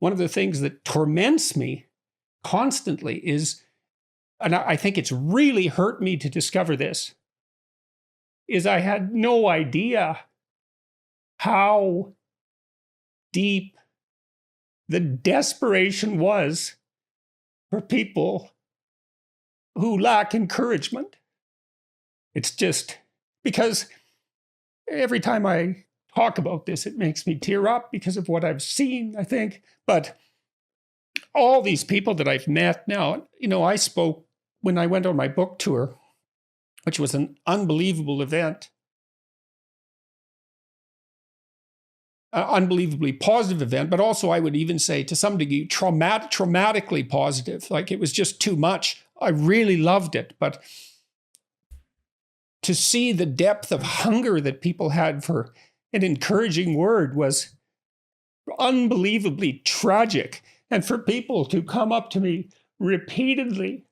one of the things that torments me constantly is, and I think it's really hurt me to discover this, is I had no idea how deep the desperation was for people who lack encouragement. It's just because every time I talk about this, it makes me tear up because of what I've seen, I think. But all these people that I've met now, I spoke when I went on my book tour, which was an unbelievable event, an unbelievably positive event, but also I would even say to some degree traumatically positive. Like it was just too much. I really loved it, but to see the depth of hunger that people had for an encouraging word was unbelievably tragic. And for people to come up to me repeatedly,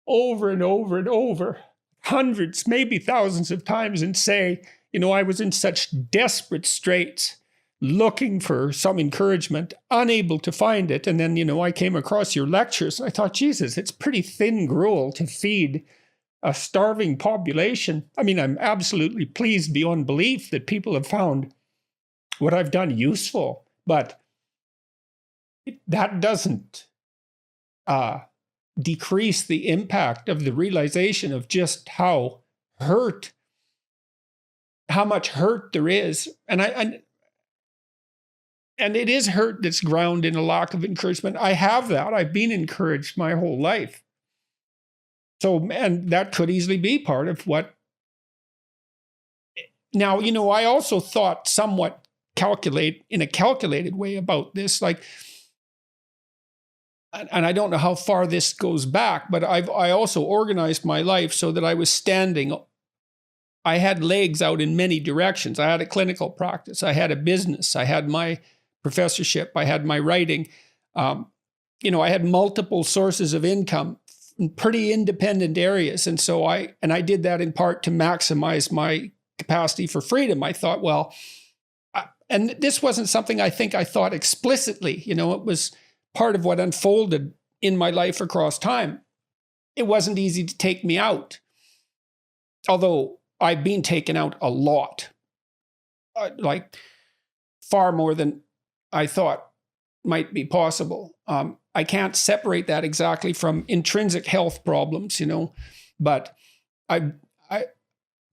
over and over and over, hundreds, maybe thousands of times, and say, I was in such desperate straits, looking for some encouragement, unable to find it. And then, I came across your lectures. I thought, Jesus, it's pretty thin gruel to feed a starving population. I mean, I'm absolutely pleased beyond belief that people have found what I've done useful, but that doesn't decrease the impact of the realization of just how much hurt there is. And it is hurt that's grounded in a lack of encouragement. I have that. I've been encouraged my whole life. So, and that could easily be part of what. Now, I also thought somewhat in a calculated way about this, like, and I don't know how far this goes back, but I also organized my life so that I was standing. I had legs out in many directions. I had a clinical practice. I had a business. I had my professorship. I had my writing. I had multiple sources of income in pretty independent areas. And so I did that in part to maximize my capacity for freedom. I thought, well, and this wasn't something I think I thought explicitly, it was part of what unfolded in my life across time. It wasn't easy to take me out, although I've been taken out a lot, like far more than I thought might be possible. I can't separate that exactly from intrinsic health problems, but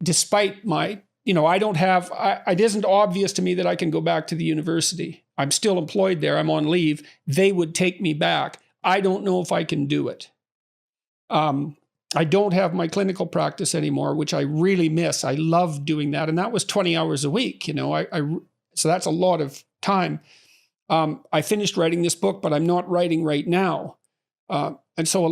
despite my, it isn't obvious to me that I can go back to the university. I'm still employed there. I'm on leave. They would take me back. I don't know if I can do it. I don't have my clinical practice anymore, which I really miss. I love doing that. And that was 20 hours a week, so that's a lot of time. I finished writing this book, but I'm not writing right now. And so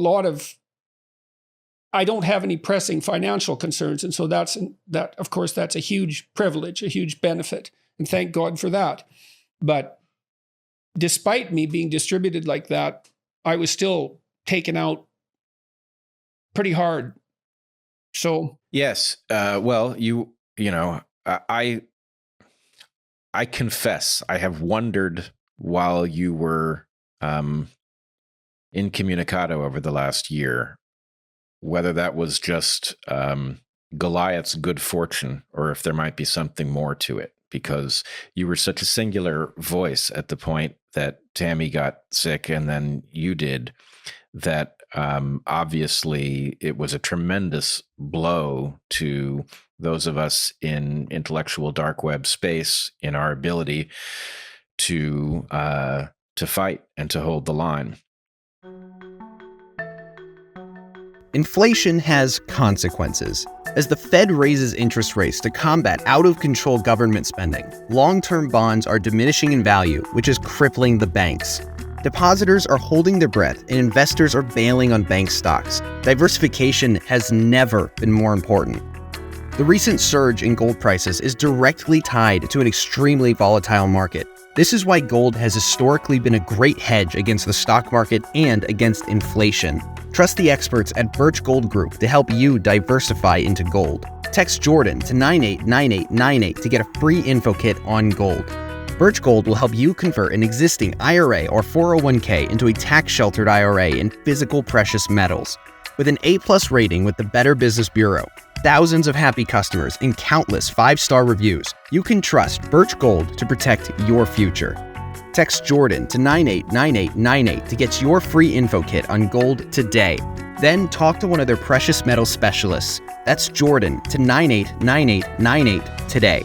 I don't have any pressing financial concerns. And so of course, that's a huge privilege, a huge benefit. And thank God for that. But despite me being distributed like that, I was still taken out pretty hard. So yes, well, I confess I have wondered while you were incommunicado over the last year whether that was just Goliath's good fortune or if there might be something more to it, because you were such a singular voice at the point that Tammy got sick and then you did, that obviously it was a tremendous blow to those of us in intellectual dark web space in our ability to fight and to hold the line. Inflation has consequences. As the Fed raises interest rates to combat out-of-control government spending, long-term bonds are diminishing in value, which is crippling the banks. Depositors are holding their breath and investors are bailing on bank stocks. Diversification has never been more important. The recent surge in gold prices is directly tied to an extremely volatile market. This is why gold has historically been a great hedge against the stock market and against inflation. Trust the experts at Birch Gold Group to help you diversify into gold. Text Jordan to 989898 to get a free info kit on gold. Birch Gold will help you convert an existing IRA or 401k into a tax-sheltered IRA in physical precious metals. With an A+ rating with the Better Business Bureau, thousands of happy customers, and countless 5-star reviews, you can trust Birch Gold to protect your future. Text Jordan to 989898 to get your free info kit on gold today. Then talk to one of their precious metal specialists. That's Jordan to 989898 today.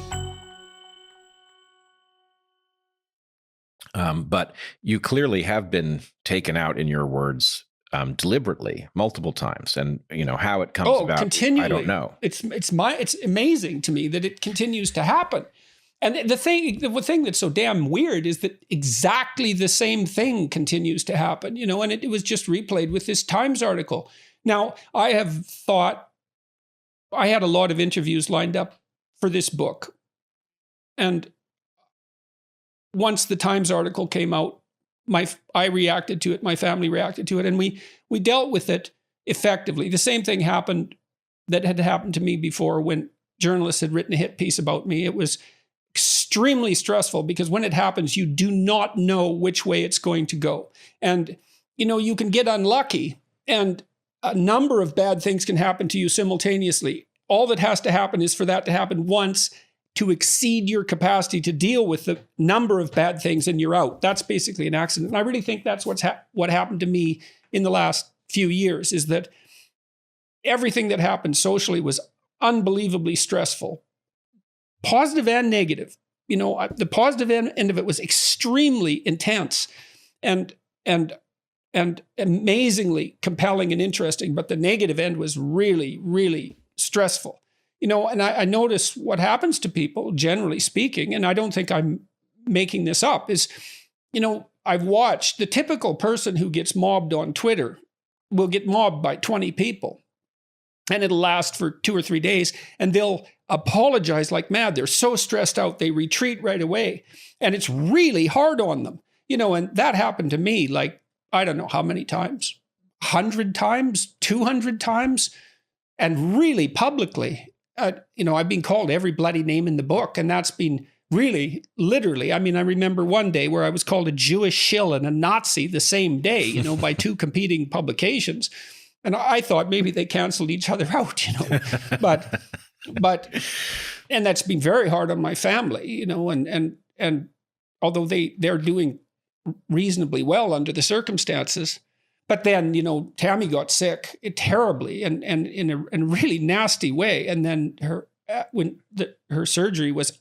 But you clearly have been taken out, in your words, deliberately multiple times, and how it comes about. Continually. I don't know. It's amazing to me that it continues to happen. And the thing that's so damn weird is that exactly the same thing continues to happen, and it was just replayed with this Times article. Now, I have thought, I had a lot of interviews lined up for this book. And once the Times article came out, I reacted to it, my family reacted to it, and we dealt with it effectively. The same thing happened that had happened to me before when journalists had written a hit piece about me. It was extremely stressful because when it happens, you do not know which way it's going to go. And, you can get unlucky and a number of bad things can happen to you simultaneously. All that has to happen is for that to happen once to exceed your capacity to deal with the number of bad things and you're out. That's basically an accident. And I really think that's what happened to me in the last few years, is that everything that happened socially was unbelievably stressful. Positive and negative. The positive end of it was extremely intense and amazingly compelling and interesting, but the negative end was really, really stressful. And I notice what happens to people, generally speaking, and I don't think I'm making this up, is, I've watched the typical person who gets mobbed on Twitter will get mobbed by 20 people. And it'll last for 2 or 3 days, and they'll apologize like mad. They're so stressed out, they retreat right away. And it's really hard on them, and that happened to me, like, I don't know how many times, 100 times, 200 times, and really publicly. I've been called every bloody name in the book, and that's been really, literally. I mean, I remember one day where I was called a Jewish shill and a Nazi the same day, by 2 competing publications. And I thought maybe they canceled each other out, but and that's been very hard on my family, and although they're doing reasonably well under the circumstances, but then, Tammy got sick terribly and in a really nasty way. And then her surgery was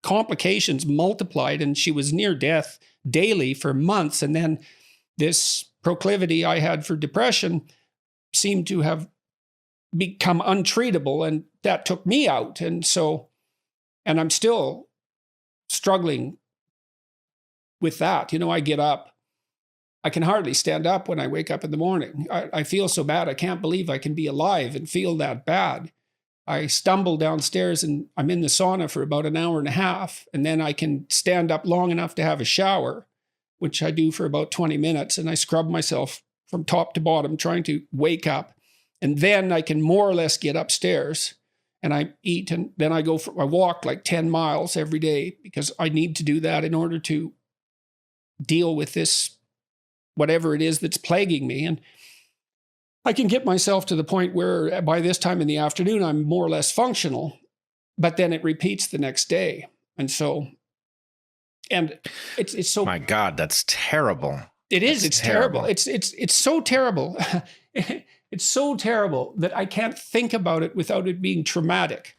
complications multiplied, and she was near death daily for months. And then this proclivity I had for depression seemed to have become untreatable, and that took me out. And I'm still struggling with that. I get up, I can hardly stand up when I wake up in the morning. I feel so bad. I can't believe I can be alive and feel that bad. I stumble downstairs and I'm in the sauna for about an hour and a half, and then I can stand up long enough to have a shower, which I do for about 20 minutes, and I scrub myself from top to bottom, trying to wake up. And then I can more or less get upstairs and I eat, and then I walk like 10 miles every day because I need to do that in order to deal with this, whatever it is that's plaguing me. And I can get myself to the point where by this time in the afternoon, I'm more or less functional, but then it repeats the next day. And it's so, my God, that's terrible. It is. It's terrible. It's so terrible. It's so terrible that I can't think about it without it being traumatic.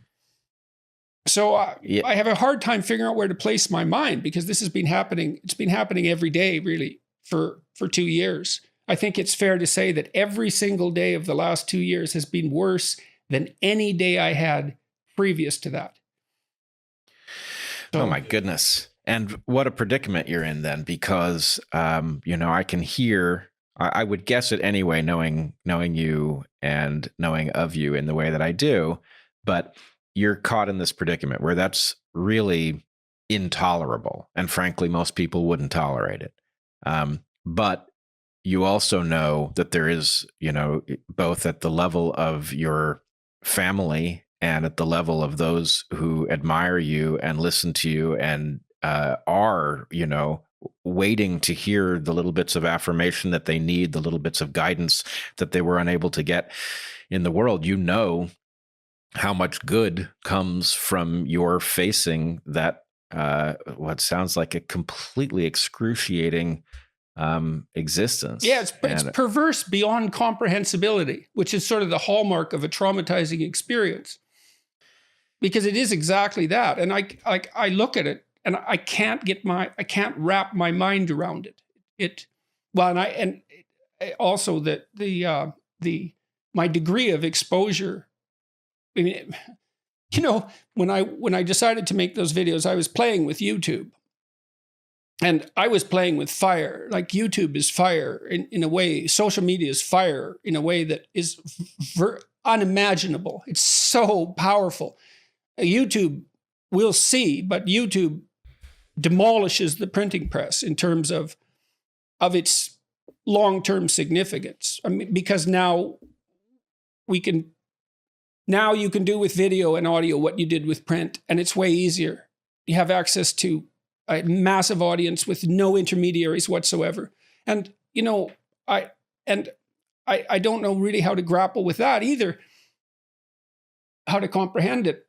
So I have a hard time figuring out where to place my mind, because this has been happening. It's been happening every day, really, for 2 years. I think it's fair to say that every single day of the last 2 years has been worse than any day I had previous to that. So, oh my goodness. And what a predicament you're in then, because, I can hear, I would guess it anyway, knowing you and knowing of you in the way that I do, but you're caught in this predicament where that's really intolerable. And frankly, most people wouldn't tolerate it. But you also know that there is, both at the level of your family and at the level of those who admire you and listen to you and are, waiting to hear the little bits of affirmation that they need, the little bits of guidance that they were unable to get in the world. How much good comes from your facing that what sounds like a completely excruciating existence. Yeah, it's perverse beyond comprehensibility, which is sort of the hallmark of a traumatizing experience, because it is exactly that. And I look at it and I can't wrap my mind around it. Also my degree of exposure. I mean, when I decided to make those videos, I was playing with YouTube. And I was playing with fire. Like, YouTube is fire in a way. Social media is fire in a way that is unimaginable. It's so powerful. YouTube, we'll see, but YouTube demolishes the printing press in terms of its long-term significance. I mean, because now you can do with video and audio what you did with print, and it's way easier. You have access to a massive audience with no intermediaries whatsoever. And, I don't know really how to grapple with that either, how to comprehend it.